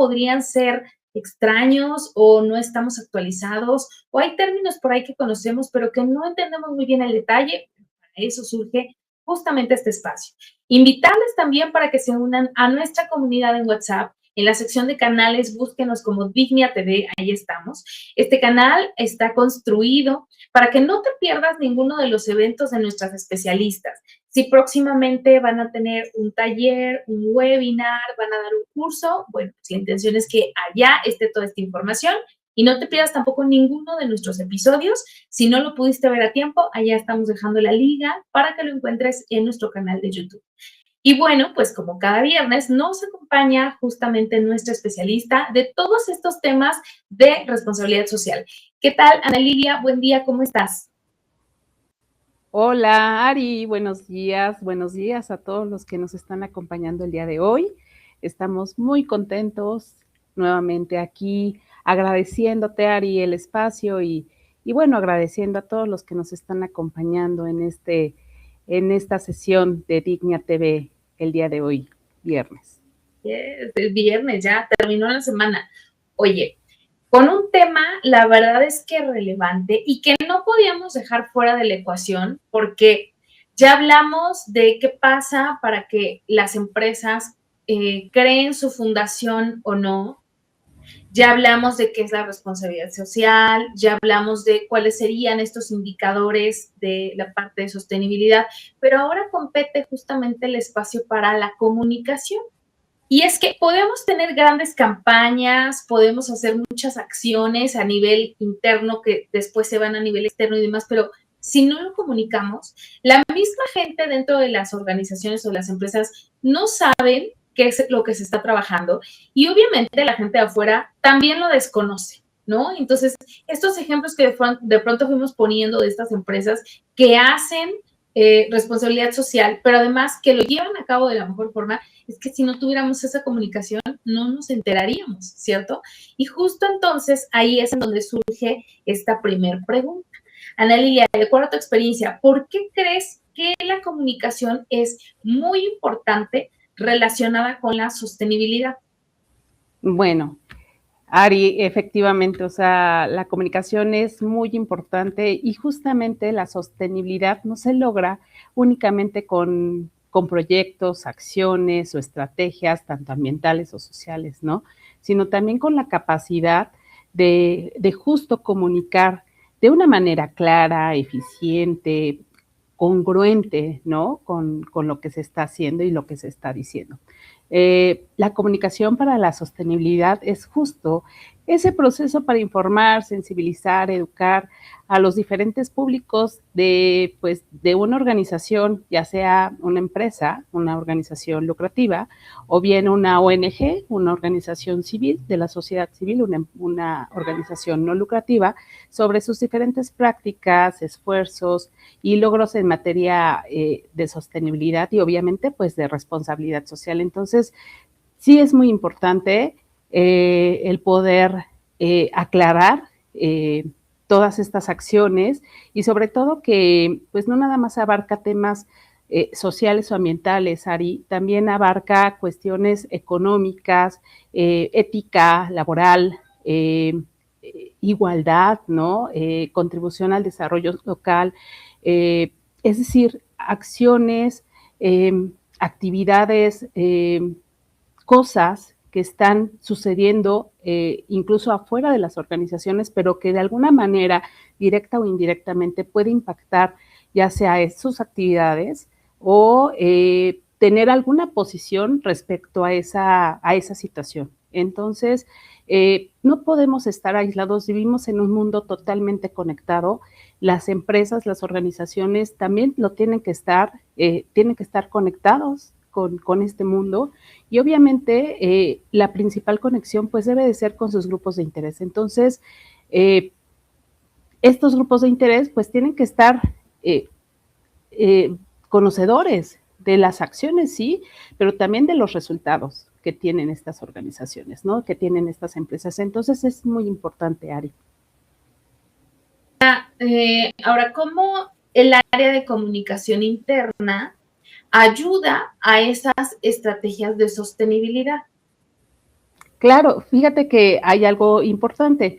podrían ser extraños o no estamos actualizados, o hay términos por ahí que conocemos, pero que no entendemos muy bien el detalle. Para eso surge justamente este espacio. Invitarles también para que se unan a nuestra comunidad en WhatsApp. En la sección de canales, búsquenos como Dignia TV, ahí estamos. Este canal está construido para que no te pierdas ninguno de los eventos de nuestras especialistas. Si próximamente van a tener un taller, un webinar, van a dar un curso, bueno, pues la intención es que allá esté toda esta información y no te pierdas tampoco ninguno de nuestros episodios. Si no lo pudiste ver a tiempo, allá estamos dejando la liga para que lo encuentres en nuestro canal de YouTube. Y bueno, pues como cada viernes nos acompaña justamente nuestra especialista de todos estos temas de responsabilidad social. ¿Qué tal, Ana Lilia? Buen día, ¿cómo estás? Hola, Ari, buenos días a todos los que nos están acompañando el día de hoy. Estamos muy contentos nuevamente aquí, agradeciéndote, Ari, el espacio y bueno, agradeciendo a todos los que nos están acompañando en esta sesión de Dignia TV el día de hoy, viernes. Yes, el viernes ya terminó la semana. Oye, con un tema, la verdad es que relevante y que no podíamos dejar fuera de la ecuación porque ya hablamos de qué pasa para que las empresas creen su fundación o no. Ya hablamos de qué es la responsabilidad social, ya hablamos de cuáles serían estos indicadores de la parte de sostenibilidad, pero ahora compete justamente el espacio para la comunicación. Y es que podemos tener grandes campañas, podemos hacer muchas acciones a nivel interno que después se van a nivel externo y demás, pero si no lo comunicamos, la misma gente dentro de las organizaciones o las empresas no saben qué es lo que se está trabajando y obviamente la gente de afuera también lo desconoce, ¿no? Entonces, estos ejemplos que de pronto fuimos poniendo de estas empresas que hacen responsabilidad social, pero además que lo llevan a cabo de la mejor forma, es que si no tuviéramos esa comunicación, no nos enteraríamos, ¿cierto? Y justo entonces ahí es en donde surge esta primer pregunta. Ana Lilia, de acuerdo a tu experiencia, ¿por qué crees que la comunicación es muy importante relacionada con la sostenibilidad? Bueno, Ari, efectivamente, o sea, la comunicación es muy importante y justamente la sostenibilidad no se logra únicamente con proyectos, acciones o estrategias, tanto ambientales o sociales, ¿no? Sino también con la capacidad de justo comunicar de una manera clara, eficiente, congruente, ¿no? Con lo que se está haciendo y lo que se está diciendo. La comunicación para la sostenibilidad es justo ese proceso para informar, sensibilizar, educar a los diferentes públicos pues, de una organización, ya sea una empresa, una organización lucrativa, o bien una ONG, una organización civil de la sociedad civil, una organización no lucrativa, sobre sus diferentes prácticas, esfuerzos y logros en materia de sostenibilidad y obviamente pues de responsabilidad social. Entonces, sí es muy importante el poder aclarar todas estas acciones y sobre todo que pues no nada más abarca temas sociales o ambientales, Ari, también abarca cuestiones económicas, ética, laboral, igualdad, ¿no? Contribución al desarrollo local, es decir, acciones, actividades, cosas que están sucediendo incluso afuera de las organizaciones, pero que de alguna manera, directa o indirectamente, puede impactar ya sea sus actividades o tener alguna posición respecto a esa situación. Entonces, no podemos estar aislados, vivimos en un mundo totalmente conectado. Las empresas, las organizaciones también lo tienen que estar conectados con este mundo y obviamente la principal conexión pues debe de ser con sus grupos de interés. Entonces, estos grupos de interés pues tienen que estar conocedores de las acciones, sí, pero también de los resultados que tienen estas organizaciones, ¿no? Que tienen estas empresas. Entonces es muy importante, Ari. Ahora, ¿cómo el área de comunicación interna ayuda a esas estrategias de sostenibilidad? Claro, fíjate que hay algo importante,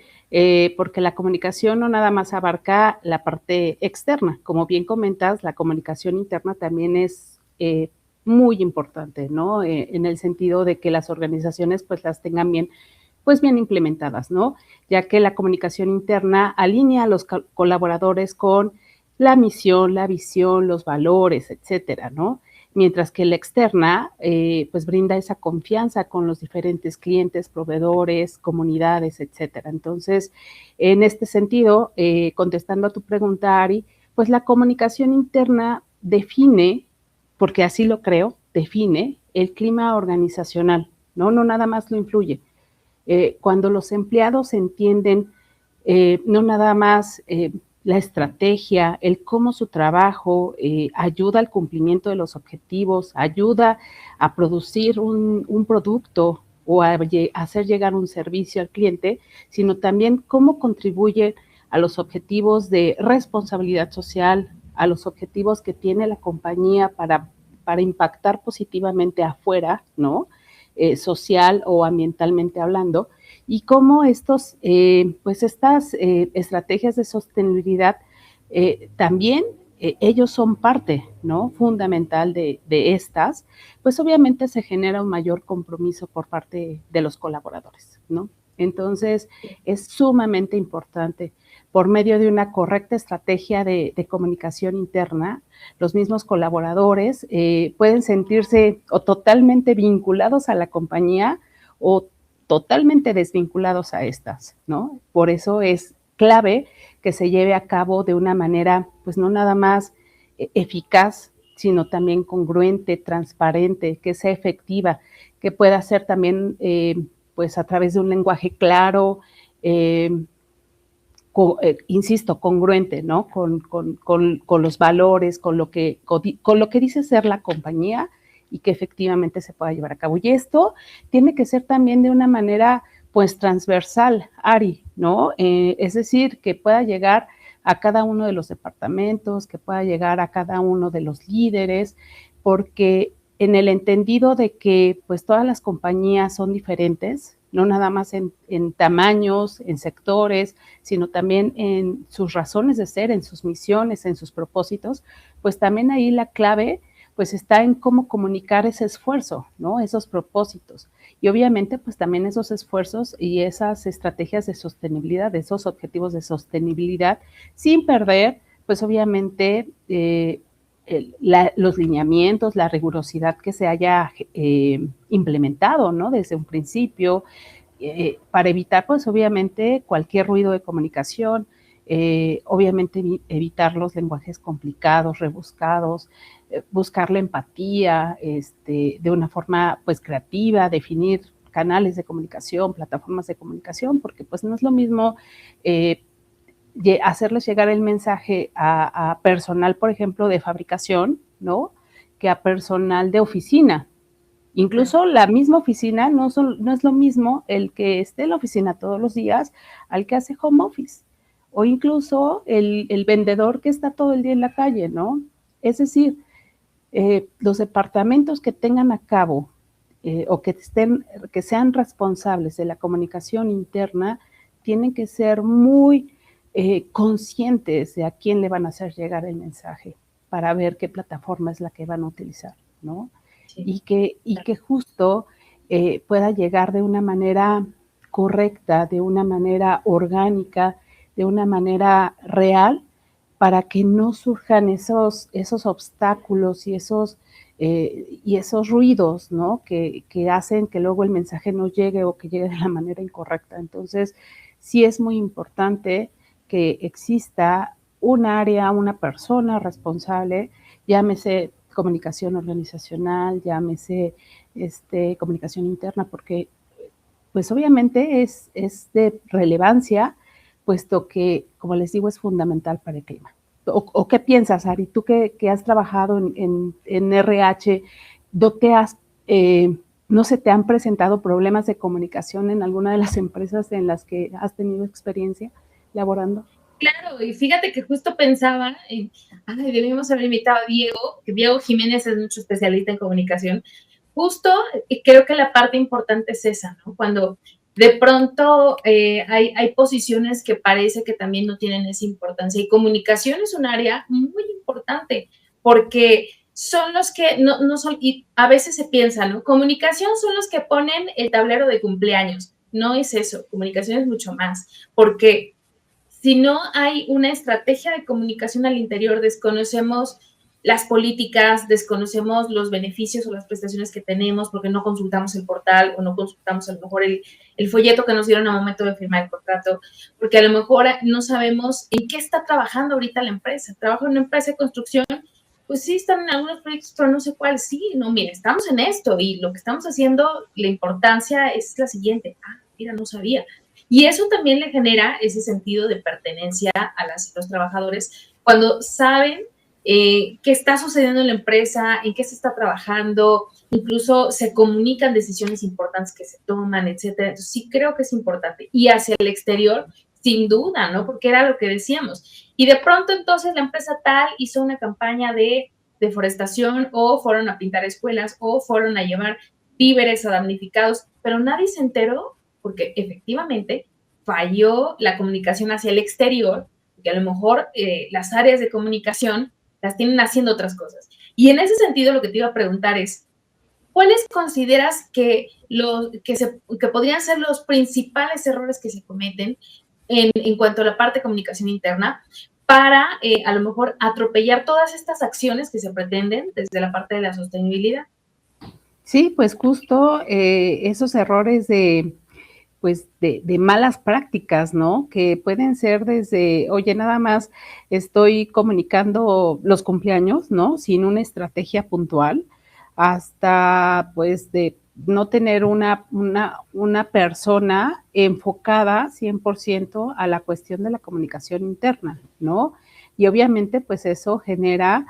porque la comunicación no nada más abarca la parte externa. Como bien comentas, la comunicación interna también es muy importante, ¿no? En el sentido de que las organizaciones pues las tengan bien, pues bien implementadas, ¿no? Ya que la comunicación interna alinea a los colaboradores con la misión, la visión, los valores, etcétera, ¿no? Mientras que la externa, pues brinda esa confianza con los diferentes clientes, proveedores, comunidades, etcétera. Entonces, en este sentido, contestando a tu pregunta, Ari, pues la comunicación interna define, porque así lo creo, define el clima organizacional, ¿no? No nada más lo influye. Cuando los empleados entienden no nada más la estrategia, el cómo su trabajo ayuda al cumplimiento de los objetivos, ayuda a producir un producto o a hacer llegar un servicio al cliente, sino también cómo contribuye a los objetivos de responsabilidad social, a los objetivos que tiene la compañía para impactar positivamente afuera, ¿no? Social o ambientalmente hablando, y cómo pues estas estrategias de sostenibilidad también ellos son parte, ¿no? Fundamental de estas, pues obviamente se genera un mayor compromiso por parte de los colaboradores, ¿no? Entonces, es sumamente importante. Por medio de una correcta estrategia de comunicación interna, los mismos colaboradores pueden sentirse o totalmente vinculados a la compañía o totalmente desvinculados a estas, ¿no? Por eso es clave que se lleve a cabo de una manera, pues no nada más eficaz, sino también congruente, transparente, que sea efectiva, que pueda ser también, pues a través de un lenguaje claro, insisto, congruente, ¿no? Con los valores, con lo que dice ser la compañía y que efectivamente se pueda llevar a cabo. Y esto tiene que ser también de una manera, pues, transversal, Ari, ¿no? Es decir, que pueda llegar a cada uno de los departamentos, que pueda llegar a cada uno de los líderes, porque en el entendido de que, pues, todas las compañías son diferentes, no nada más en tamaños, en sectores, sino también en sus razones de ser, en sus misiones, en sus propósitos, pues también ahí la clave pues está en cómo comunicar ese esfuerzo, ¿no? Esos propósitos. Y obviamente pues también esos esfuerzos y esas estrategias de sostenibilidad, esos objetivos de sostenibilidad, sin perder pues obviamente los lineamientos, la rigurosidad que se haya implementado, ¿no? Desde un principio, para evitar, pues, obviamente, cualquier ruido de comunicación, obviamente evitar los lenguajes complicados, rebuscados, buscar la empatía, de una forma, pues, creativa, definir canales de comunicación, plataformas de comunicación, porque, pues, no es lo mismo hacerles llegar el mensaje a personal, por ejemplo, de fabricación, ¿no? Que a personal de oficina. Incluso la misma oficina no es lo mismo el que esté en la oficina todos los días al que hace home office. O incluso el vendedor que está todo el día en la calle, ¿no? Es decir, los departamentos que tengan a cabo o que sean responsables de la comunicación interna tienen que ser muy conscientes de a quién le van a hacer llegar el mensaje para ver qué plataforma es la que van a utilizar, ¿no? Sí. Y que justo pueda llegar de una manera correcta, de una manera orgánica, de una manera real, para que no surjan esos obstáculos y esos ruidos, ¿no? Que hacen que luego el mensaje no llegue o que llegue de la manera incorrecta. Entonces, sí es muy importante que exista un área, una persona responsable, llámese comunicación organizacional, llámese comunicación interna, porque pues obviamente es de relevancia, puesto que, como les digo, es fundamental para el clima. ¿O qué piensas, Ari? Tú que has trabajado en RH, ¿no se te han presentado problemas de comunicación en alguna de las empresas en las que has tenido experiencia laborando? Claro, y fíjate que justo pensaba, debimos haber invitado a Diego, que Diego Jiménez es mucho especialista en comunicación, justo creo que la parte importante es esa, ¿no? Cuando de pronto hay posiciones que parece que también no tienen esa importancia y comunicación es un área muy importante porque son los que no son, y a veces se piensa, ¿no? Comunicación son los que ponen el tablero de cumpleaños. No es eso, comunicación es mucho más, porque si no hay una estrategia de comunicación al interior, desconocemos las políticas, desconocemos los beneficios o las prestaciones que tenemos porque no consultamos el portal o no consultamos a lo mejor el folleto que nos dieron al momento de firmar el contrato, porque a lo mejor no sabemos en qué está trabajando ahorita la empresa. Trabajo en una empresa de construcción, pues sí, están en algunos proyectos, pero no sé cuál. Sí, no, mira, estamos en esto y lo que estamos haciendo, la importancia es la siguiente. Ah, mira, no sabía. Y eso también le genera ese sentido de pertenencia a los trabajadores cuando saben qué está sucediendo en la empresa, en qué se está trabajando, incluso se comunican decisiones importantes que se toman, etcétera. Entonces, sí creo que es importante. Y hacia el exterior, sin duda, ¿no? Porque era lo que decíamos. Y de pronto entonces la empresa tal hizo una campaña de deforestación o fueron a pintar escuelas o fueron a llevar víveres a damnificados, pero nadie se enteró porque efectivamente falló la comunicación hacia el exterior, que a lo mejor las áreas de comunicación las tienen haciendo otras cosas. Y en ese sentido lo que te iba a preguntar es, ¿cuáles consideras que podrían ser los principales errores que se cometen en cuanto a la parte de comunicación interna para a lo mejor atropellar todas estas acciones que se pretenden desde la parte de la sostenibilidad? Sí, pues justo esos errores de malas prácticas, ¿no? Que pueden ser desde, oye, nada más estoy comunicando los cumpleaños, ¿no? Sin una estrategia puntual, hasta pues de no tener una persona enfocada 100% a la cuestión de la comunicación interna, ¿no? Y obviamente pues eso genera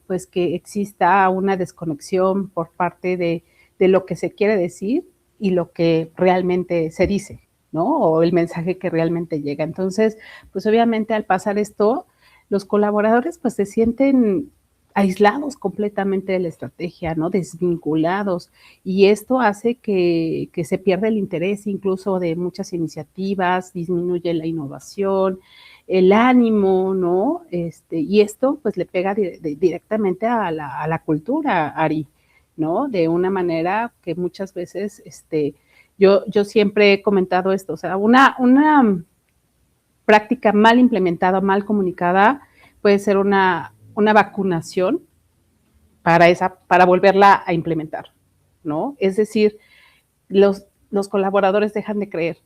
pues que exista una desconexión por parte de lo que se quiere decir y lo que realmente se dice, ¿no? O el mensaje que realmente llega. Entonces, pues obviamente al pasar esto, los colaboradores pues se sienten aislados completamente de la estrategia, ¿no? Desvinculados. Y esto hace que se pierda el interés incluso de muchas iniciativas, disminuye la innovación, el ánimo, ¿no? Y esto pues le pega directamente a la cultura, Ari, ¿no? De una manera que muchas veces, yo siempre he comentado esto, o sea, una práctica mal implementada, mal comunicada, puede ser una vacunación para volverla a implementar, ¿no? Es decir, los colaboradores dejan de creer.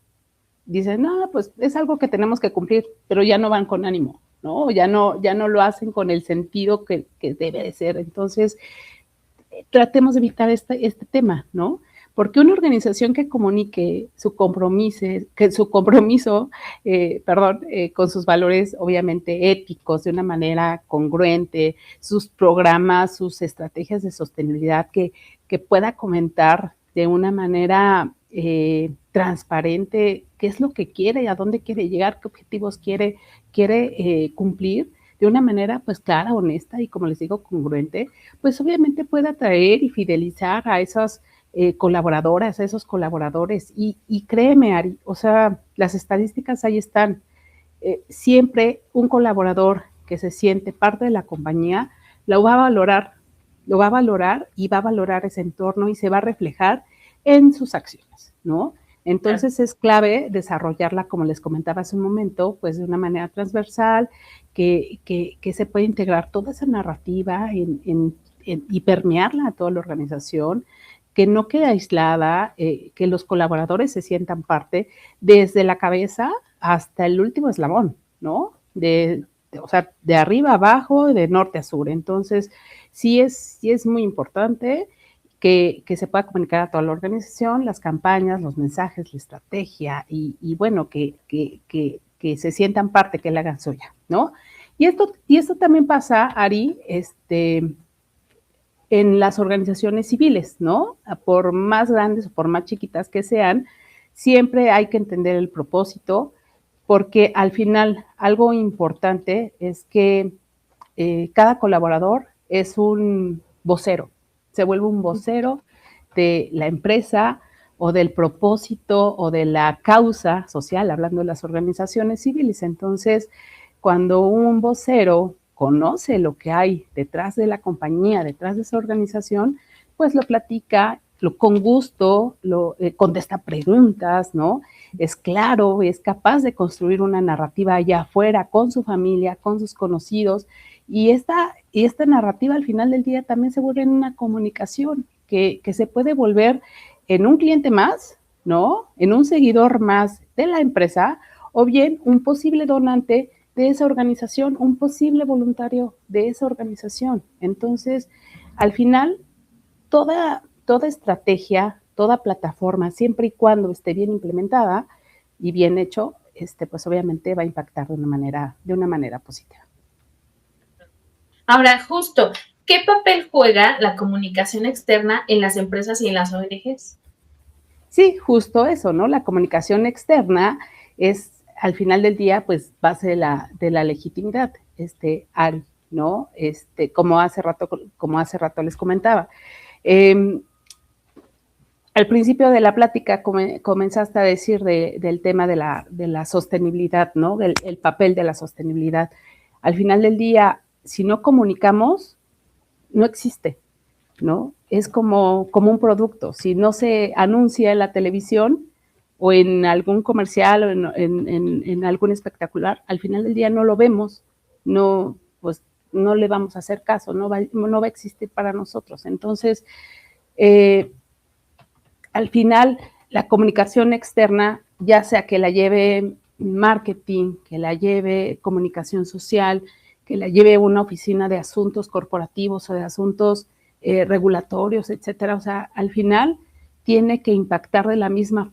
Dicen, no, pues es algo que tenemos que cumplir, pero ya no van con ánimo, ¿no? Ya no lo hacen con el sentido que debe de ser. Entonces, tratemos de evitar este tema, ¿no? Porque una organización que comunique su compromiso, con sus valores obviamente éticos de una manera congruente, sus programas, sus estrategias de sostenibilidad que pueda comentar de una manera transparente qué es lo que quiere, a dónde quiere llegar, qué objetivos quiere cumplir de una manera pues clara, honesta y como les digo, congruente, pues obviamente puede atraer y fidelizar a esas colaboradoras, a esos colaboradores. Y créeme, Ari, o sea, las estadísticas ahí están. Siempre un colaborador que se siente parte de la compañía lo va a valorar y va a valorar ese entorno y se va a reflejar en sus acciones, ¿no? Entonces es clave desarrollarla, como les comentaba hace un momento, pues de una manera transversal, que se puede integrar toda esa narrativa y permearla a toda la organización, que no quede aislada, que los colaboradores se sientan parte desde la cabeza hasta el último eslabón, ¿no? O sea, de arriba a abajo, de norte a sur. Entonces, sí es muy importante que se pueda comunicar a toda la organización, las campañas, los mensajes, la estrategia y bueno, que se sientan parte, que la hagan suya, ¿no? Y esto también pasa, Ari, en las organizaciones civiles, ¿no? Por más grandes o por más chiquitas que sean, siempre hay que entender el propósito, porque al final algo importante es que cada colaborador es un vocero, se vuelve un vocero de la empresa o del propósito o de la causa social, hablando de las organizaciones civiles. Entonces, cuando un vocero conoce lo que hay detrás de la compañía, detrás de esa organización, pues lo platica con gusto, contesta preguntas, ¿no? Es claro, es capaz de construir una narrativa allá afuera con su familia, con sus conocidos, y esta narrativa al final del día también se vuelve en una comunicación que se puede volver en un cliente más, ¿no? En un seguidor más de la empresa, o bien un posible donante de esa organización, un posible voluntario de esa organización. Entonces, al final, toda estrategia, toda plataforma, siempre y cuando esté bien implementada y bien hecho, pues obviamente va a impactar de una manera positiva. Ahora, justo, ¿qué papel juega la comunicación externa en las empresas y en las ONGs? Sí, justo eso, ¿no? La comunicación externa es, al final del día, pues, base de la legitimidad, Ari, ¿no? Como hace rato les comentaba. Al principio de la plática comenzaste a decir del tema de la sostenibilidad, ¿no? El papel de la sostenibilidad. Al final del día, si no comunicamos, no existe, ¿no? Es como un producto. Si no se anuncia en la televisión o en algún comercial o en algún espectacular, al final del día no lo vemos, pues no le vamos a hacer caso, no va a existir para nosotros. Entonces, al final, la comunicación externa, ya sea que la lleve marketing, que la lleve comunicación social, que la lleve una oficina de asuntos corporativos o de asuntos regulatorios, etcétera. O sea, al final tiene que impactar de la misma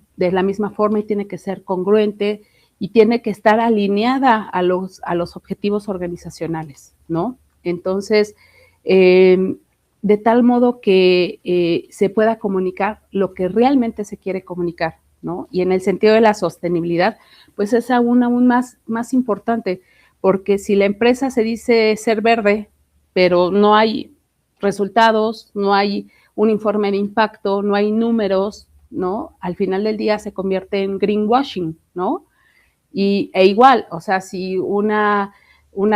forma y tiene que ser congruente y tiene que estar alineada a los objetivos organizacionales, ¿no? Entonces, de tal modo que se pueda comunicar lo que realmente se quiere comunicar, ¿no? Y en el sentido de la sostenibilidad, pues es aún más importante, porque si la empresa se dice ser verde, pero no hay resultados, no hay un informe de impacto, no hay números, ¿no? Al final del día se convierte en greenwashing, ¿no? E igual, o sea, si una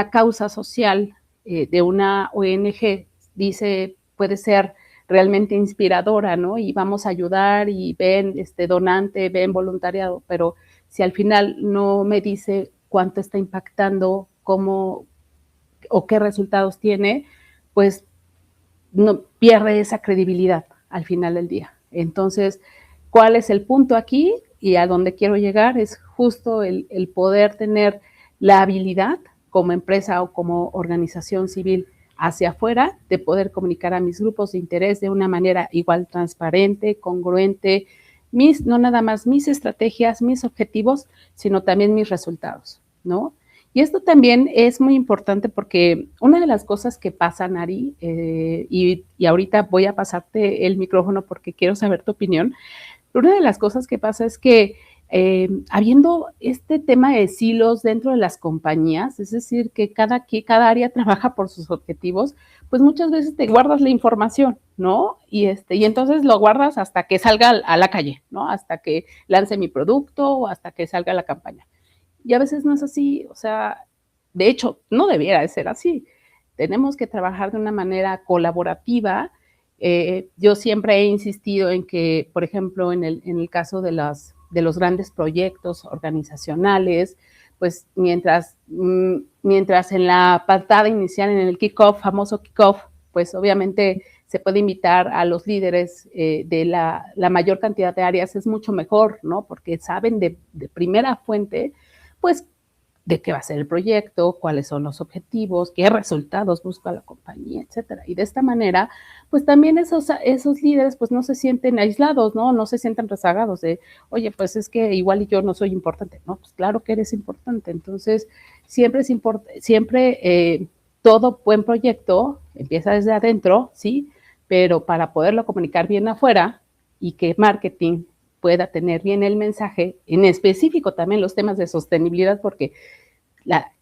causa social de una ONG dice, puede ser realmente inspiradora, ¿no? Y vamos a ayudar y ven donante, ven voluntariado, pero si al final no me dice cuánto está impactando, cómo o qué resultados tiene, pues no pierde esa credibilidad al final del día. Entonces, ¿cuál es el punto aquí? Y a donde quiero llegar es justo el poder tener la habilidad como empresa o como organización civil hacia afuera de poder comunicar a mis grupos de interés de una manera igual transparente, congruente, no nada más mis estrategias, mis objetivos, sino también mis resultados, ¿no? Y esto también es muy importante porque una de las cosas que pasan, Ari, y ahorita voy a pasarte el micrófono porque quiero saber tu opinión, pero una de las cosas que pasa es que habiendo este tema de silos dentro de las compañías, es decir, que cada área trabaja por sus objetivos, pues muchas veces te guardas la información, ¿no? Y entonces lo guardas hasta que salga a la calle, ¿no? Hasta que lance mi producto o hasta que salga la campaña. Y a veces no es así, o sea, de hecho, no debiera de ser así. Tenemos que trabajar de una manera colaborativa. Yo siempre he insistido en que, por ejemplo, en el caso de los grandes proyectos organizacionales, pues mientras en la patada inicial, en el kickoff, famoso kickoff, pues obviamente se puede invitar a los líderes de la mayor cantidad de áreas, es mucho mejor, ¿no? Porque saben de primera fuente, pues, de qué va a ser el proyecto, cuáles son los objetivos, qué resultados busca la compañía, etcétera. Y de esta manera, pues también esos líderes, pues no se sienten aislados, ¿no? Se sienten rezagados de, oye, pues es que igual y yo no soy importante. No, pues claro que eres importante. Entonces, siempre todo buen proyecto empieza desde adentro, ¿sí? Pero para poderlo comunicar bien afuera y que marketing pueda tener bien el mensaje, en específico también los temas de sostenibilidad, porque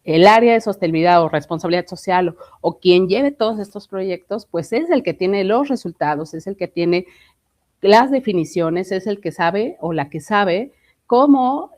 el área de sostenibilidad o responsabilidad social o quien lleve todos estos proyectos, pues es el que tiene los resultados, es el que tiene las definiciones, es el que sabe o la que sabe cómo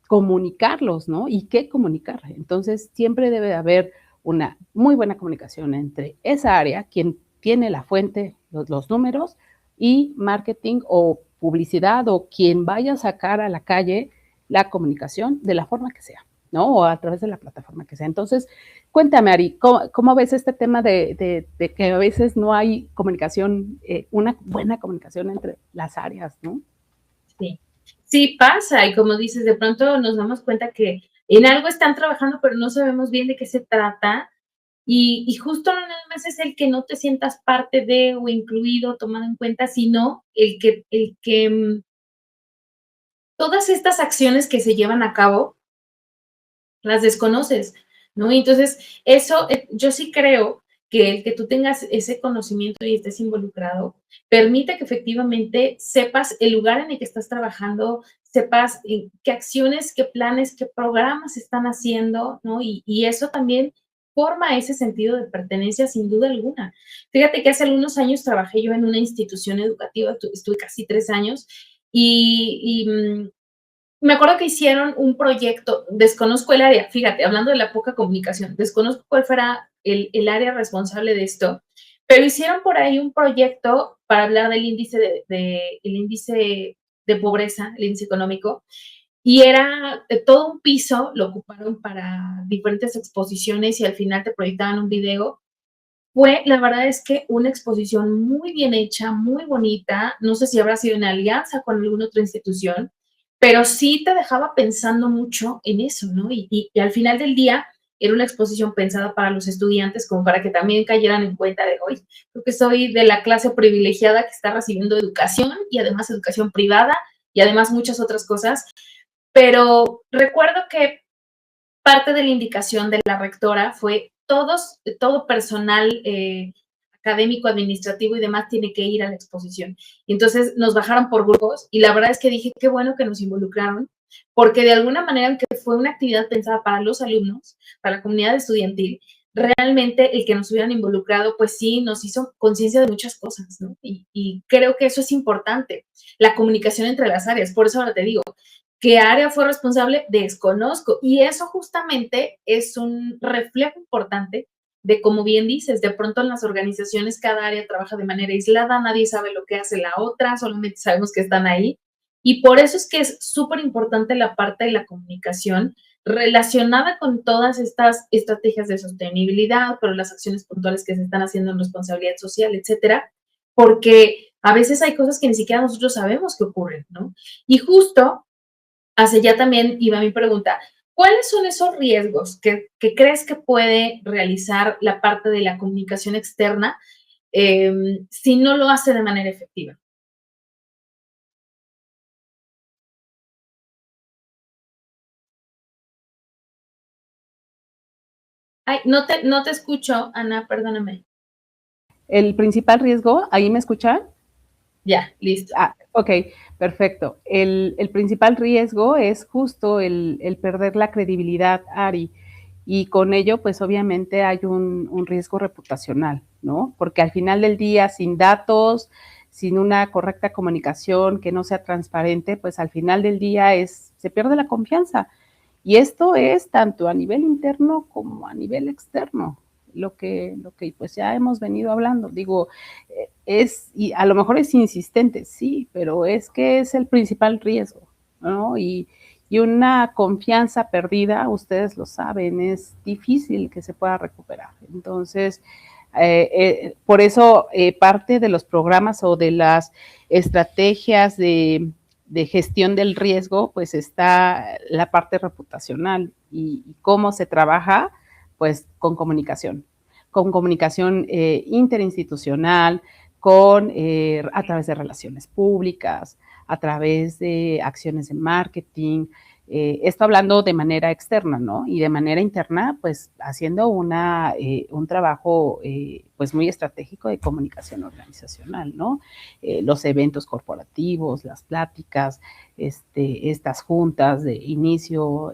comunicarlos, ¿no? Y qué comunicar. Entonces, siempre debe de haber una muy buena comunicación entre esa área, quien tiene la fuente, los números, y marketing o publicidad o quien vaya a sacar a la calle la comunicación de la forma que sea, ¿no? O a través de la plataforma que sea. Entonces, cuéntame, Ari, ¿cómo ves este tema de que a veces no hay comunicación, una buena comunicación entre las áreas, ¿no? Sí, sí pasa, y como dices, de pronto nos damos cuenta que en algo están trabajando, pero no sabemos bien de qué se trata, y justo no nada más es el que no te sientas parte de o incluido, tomado en cuenta, sino el que todas estas acciones que se llevan a cabo las desconoces, ¿no? Y entonces, eso, yo sí creo que el que tú tengas ese conocimiento y estés involucrado, permite que efectivamente sepas el lugar en el que estás trabajando, sepas qué acciones, qué planes, qué programas están haciendo, ¿no? Y eso también forma ese sentido de pertenencia sin duda alguna. Fíjate que hace algunos años trabajé yo en una institución educativa, estuve casi 3 años, y me acuerdo que hicieron un proyecto, desconozco el área, fíjate, hablando de la poca comunicación, desconozco cuál fuera el área responsable de esto, pero hicieron por ahí un proyecto para hablar del índice el índice de pobreza, el índice económico, y era todo un piso, lo ocuparon para diferentes exposiciones y al final te proyectaban un video. Fue, la verdad es que una exposición muy bien hecha, muy bonita. No sé si habrá sido en alianza con alguna otra institución, pero sí te dejaba pensando mucho en eso, ¿no? Y al final del día era una exposición pensada para los estudiantes, como para que también cayeran en cuenta de, hoy creo que soy de la clase privilegiada que está recibiendo educación y además educación privada y además muchas otras cosas. Pero recuerdo que parte de la indicación de la rectora fue todo personal académico, administrativo y demás tiene que ir a la exposición. Y entonces nos bajaron por grupos y la verdad es que dije, qué bueno que nos involucraron, porque de alguna manera, aunque fue una actividad pensada para los alumnos, para la comunidad estudiantil, realmente el que nos hubieran involucrado, pues sí, nos hizo conciencia de muchas cosas, ¿no? Y creo que eso es importante, la comunicación entre las áreas. Por eso ahora te digo, ¿qué área fue responsable? Desconozco. Y eso justamente es un reflejo importante de, como bien dices, de pronto en las organizaciones cada área trabaja de manera aislada, nadie sabe lo que hace la otra, solamente sabemos que están ahí. Y por eso es que es súper importante la parte de la comunicación relacionada con todas estas estrategias de sostenibilidad, pero las acciones puntuales que se están haciendo en responsabilidad social, etcétera, porque a veces hay cosas que ni siquiera nosotros sabemos que ocurren, ¿no? Y justo hacia allá también iba mi pregunta. ¿Cuáles son esos riesgos que crees que puede realizar la parte de la comunicación externa si no lo hace de manera efectiva? Ay, no te escucho, Ana, perdóname. El principal riesgo, ¿ahí me escuchan? Ya, listo. Ok, perfecto. El principal riesgo es justo el perder la credibilidad, Ari, y con ello, pues obviamente hay un riesgo reputacional, ¿no? Porque al final del día, sin datos, sin una correcta comunicación que no sea transparente, pues al final del día se pierde la confianza. Y esto es tanto a nivel interno como a nivel externo, lo que pues ya hemos venido hablando. Digo, y a lo mejor es insistente, sí, pero es que es el principal riesgo, ¿no? Y una confianza perdida, ustedes lo saben, es difícil que se pueda recuperar. Entonces, por eso parte de los programas o de las estrategias de gestión del riesgo, pues está la parte reputacional y cómo se trabaja, pues con comunicación interinstitucional, a través de relaciones públicas, a través de acciones de marketing, Esto hablando de manera externa, ¿no? Y de manera interna, pues haciendo un trabajo pues muy estratégico de comunicación organizacional, ¿no? Los eventos corporativos, las pláticas, estas juntas de inicio,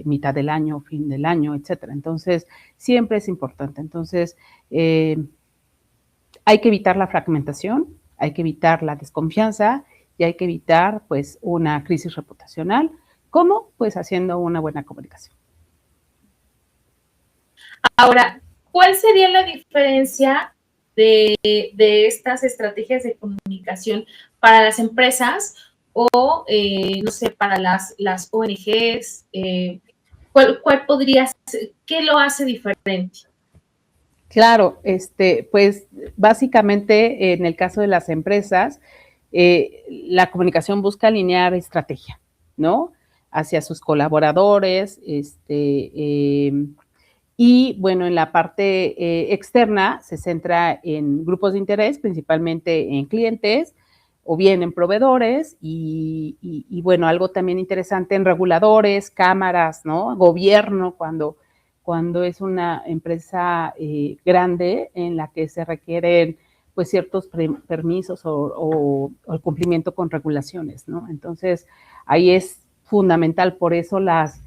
mitad del año, fin del año, etcétera. Entonces, siempre es importante. Entonces, hay que evitar la fragmentación, hay que evitar la desconfianza y hay que evitar, pues, una crisis reputacional. ¿Cómo? Pues haciendo una buena comunicación. Ahora, ¿cuál sería la diferencia de estas estrategias de comunicación para las empresas o, no sé, para las ONGs? ¿Cuál podría ser? ¿Qué lo hace diferente? Claro, pues básicamente en el caso de las empresas, la comunicación busca alinear estrategia, ¿no? Hacia sus colaboradores, y bueno, en la parte externa se centra en grupos de interés, principalmente en clientes o bien en proveedores y bueno, algo también interesante en reguladores, cámaras, ¿no? Gobierno, cuando es una empresa grande en la que se requieren pues ciertos permisos o el cumplimiento con regulaciones, ¿no? Entonces, ahí es fundamental, por eso las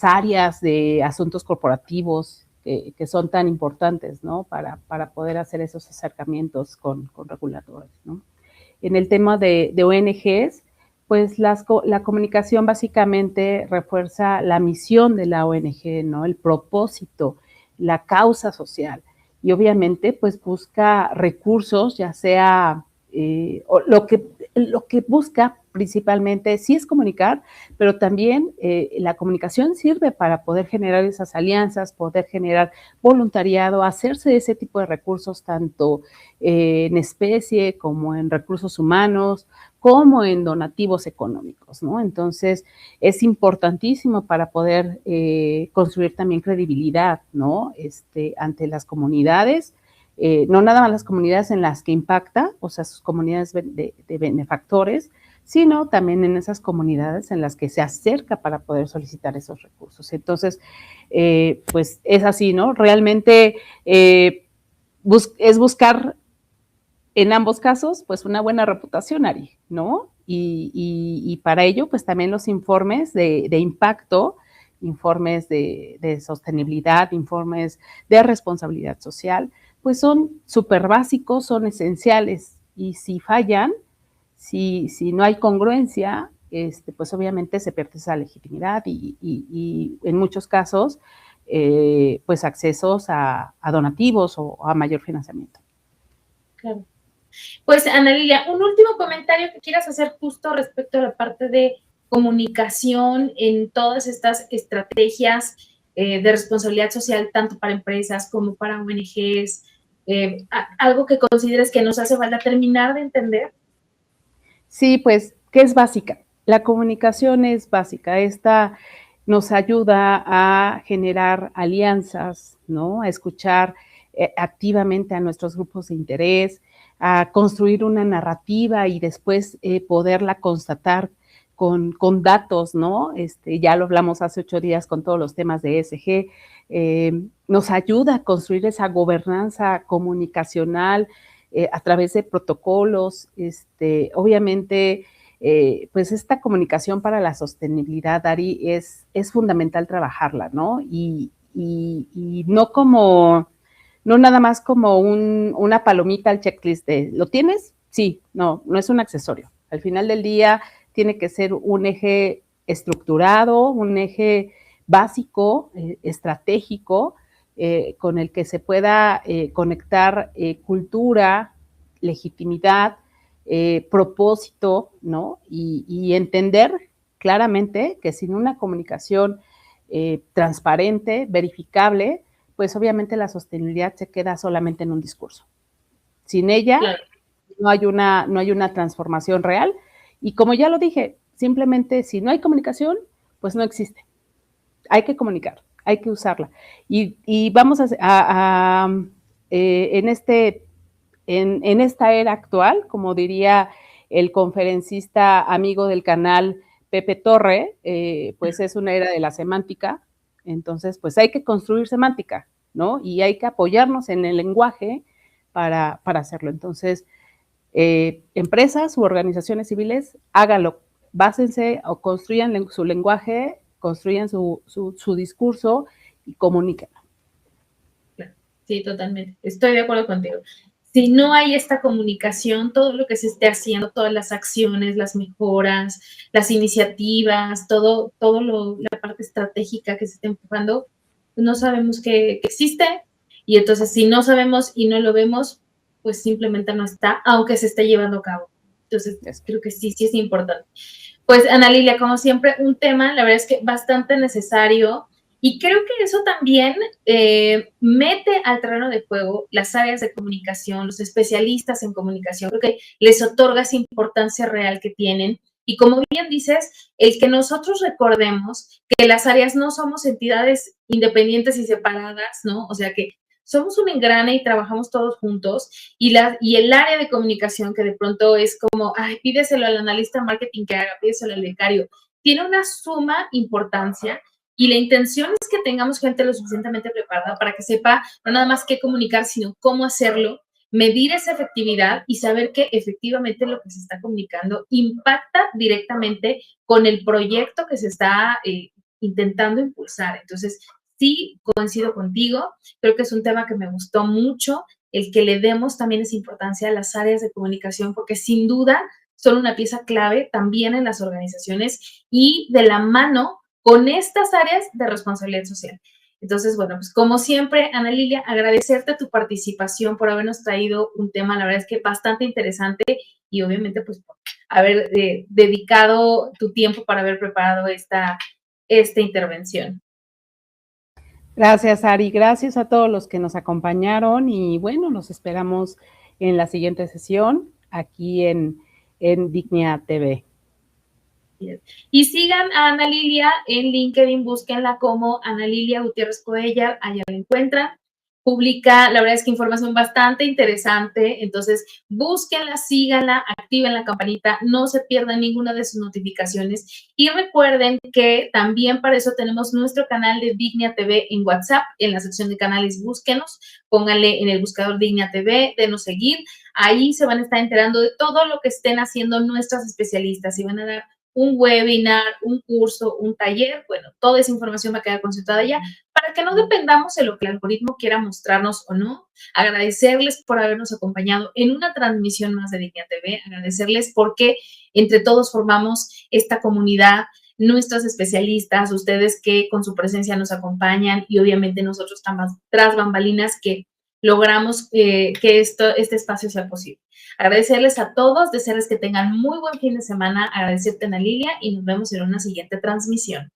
áreas de asuntos corporativos que son tan importantes, ¿no? Para poder hacer esos acercamientos con reguladores, ¿no? En el tema de ONGs, pues la comunicación básicamente refuerza la misión de la ONG, ¿no? El propósito, la causa social. Y obviamente, pues busca recursos, ya sea lo que busca principalmente sí es comunicar, pero también la comunicación sirve para poder generar esas alianzas, poder generar voluntariado, hacerse ese tipo de recursos tanto en especie como en recursos humanos, como en donativos económicos, ¿no? Entonces, es importantísimo para poder construir también credibilidad, ¿no? Ante las comunidades, no nada más las comunidades en las que impacta, o sea, sus comunidades de benefactores, sino también en esas comunidades en las que se acerca para poder solicitar esos recursos. Entonces, pues es así, ¿no? Realmente es buscar en ambos casos, pues una buena reputación, Ari, ¿no? Y para ello, pues también los informes de impacto, informes de sostenibilidad, informes de responsabilidad social, pues son súper básicos, son esenciales. Y si fallan, si no hay congruencia, pues obviamente se pierde esa legitimidad y en muchos casos, pues accesos a donativos o a mayor financiamiento. Claro. Pues, Ana Lilia, un último comentario que quieras hacer justo respecto a la parte de comunicación en todas estas estrategias de responsabilidad social, tanto para empresas como para ONGs, algo que consideres que nos hace falta terminar de entender. Sí, pues, ¿qué es básica? La comunicación es básica. Esta nos ayuda a generar alianzas, ¿no? A escuchar activamente a nuestros grupos de interés, a construir una narrativa y después poderla constatar con datos, ¿no? Ya lo hablamos hace 8 días con todos los temas de ESG. Nos ayuda a construir esa gobernanza comunicacional a través de protocolos, obviamente, pues esta comunicación para la sostenibilidad, Ari, es fundamental trabajarla, ¿no? Y no nada más como una palomita al checklist de, ¿lo tienes? Sí, no es un accesorio. Al final del día tiene que ser un eje estructurado, un eje básico, estratégico, con el que se pueda conectar cultura, legitimidad, propósito, ¿no? Y entender claramente que sin una comunicación transparente, verificable, pues obviamente la sostenibilidad se queda solamente en un discurso. Sin ella claro. no hay una transformación real y como ya lo dije, simplemente si no hay comunicación, pues no existe. Hay que comunicar, hay que usarla. Y vamos en esta era actual, como diría el conferencista amigo del canal Pepe Torre, pues es una era de la semántica, entonces pues hay que construir semántica, ¿no? Y hay que apoyarnos en el lenguaje para hacerlo. Entonces, empresas u organizaciones civiles, háganlo, básense o construyan su lenguaje, construyan su discurso y comuniquen. Sí, totalmente. Estoy de acuerdo contigo. Si no hay esta comunicación, todo lo que se esté haciendo, todas las acciones, las mejoras, las iniciativas, la parte estratégica que se está empujando, no sabemos que existe. Y entonces, si no sabemos y no lo vemos, pues simplemente no está, aunque se esté llevando a cabo. Entonces, creo que sí es importante. Pues, Ana Lilia, como siempre, un tema, la verdad es que bastante necesario. Y creo que eso también mete al terreno de juego las áreas de comunicación, los especialistas en comunicación, creo que les otorga esa importancia real que tienen. Y como bien dices, el que nosotros recordemos que las áreas no somos entidades independientes y separadas, ¿no? O sea, que somos un engrane y trabajamos todos juntos, y el área de comunicación que de pronto es como, ay, pídeselo al analista marketing que haga, pídeselo al becario, tiene una suma importancia. Y la intención es que tengamos gente lo suficientemente preparada para que sepa no nada más qué comunicar, sino cómo hacerlo, medir esa efectividad y saber que efectivamente lo que se está comunicando impacta directamente con el proyecto que se está intentando impulsar. Entonces, sí, coincido contigo. Creo que es un tema que me gustó mucho, el que le demos también esa importancia a las áreas de comunicación, porque sin duda son una pieza clave también en las organizaciones y de la mano con estas áreas de responsabilidad social. Entonces, bueno, pues como siempre, Ana Lilia, agradecerte tu participación por habernos traído un tema, la verdad es que bastante interesante y obviamente pues por haber dedicado tu tiempo para haber preparado esta intervención. Gracias, Ari. Gracias a todos los que nos acompañaron y bueno, nos esperamos en la siguiente sesión aquí en Dignia TV. Y sigan a Ana Lilia en LinkedIn, búsquenla como Ana Lilia Gutiérrez Coellar, allá la encuentran. Publica, la verdad es que información bastante interesante, entonces búsquenla, síganla, activen la campanita, no se pierdan ninguna de sus notificaciones y recuerden que también para eso tenemos nuestro canal de Dignia TV en WhatsApp, en la sección de canales búsquenos, pónganle en el buscador Dignia TV, denos seguir, ahí se van a estar enterando de todo lo que estén haciendo nuestras especialistas y van a dar un webinar, un curso, un taller, bueno, toda esa información va a quedar consultada ya para que no dependamos de lo que el algoritmo quiera mostrarnos o no. Agradecerles por habernos acompañado en una transmisión más de Dignia TV, agradecerles porque entre todos formamos esta comunidad, nuestras especialistas, ustedes que con su presencia nos acompañan y obviamente nosotros tras bambalinas que logramos que este espacio sea posible. Agradecerles a todos, desearles que tengan muy buen fin de semana, agradecerte, Ana Lilia, y nos vemos en una siguiente transmisión.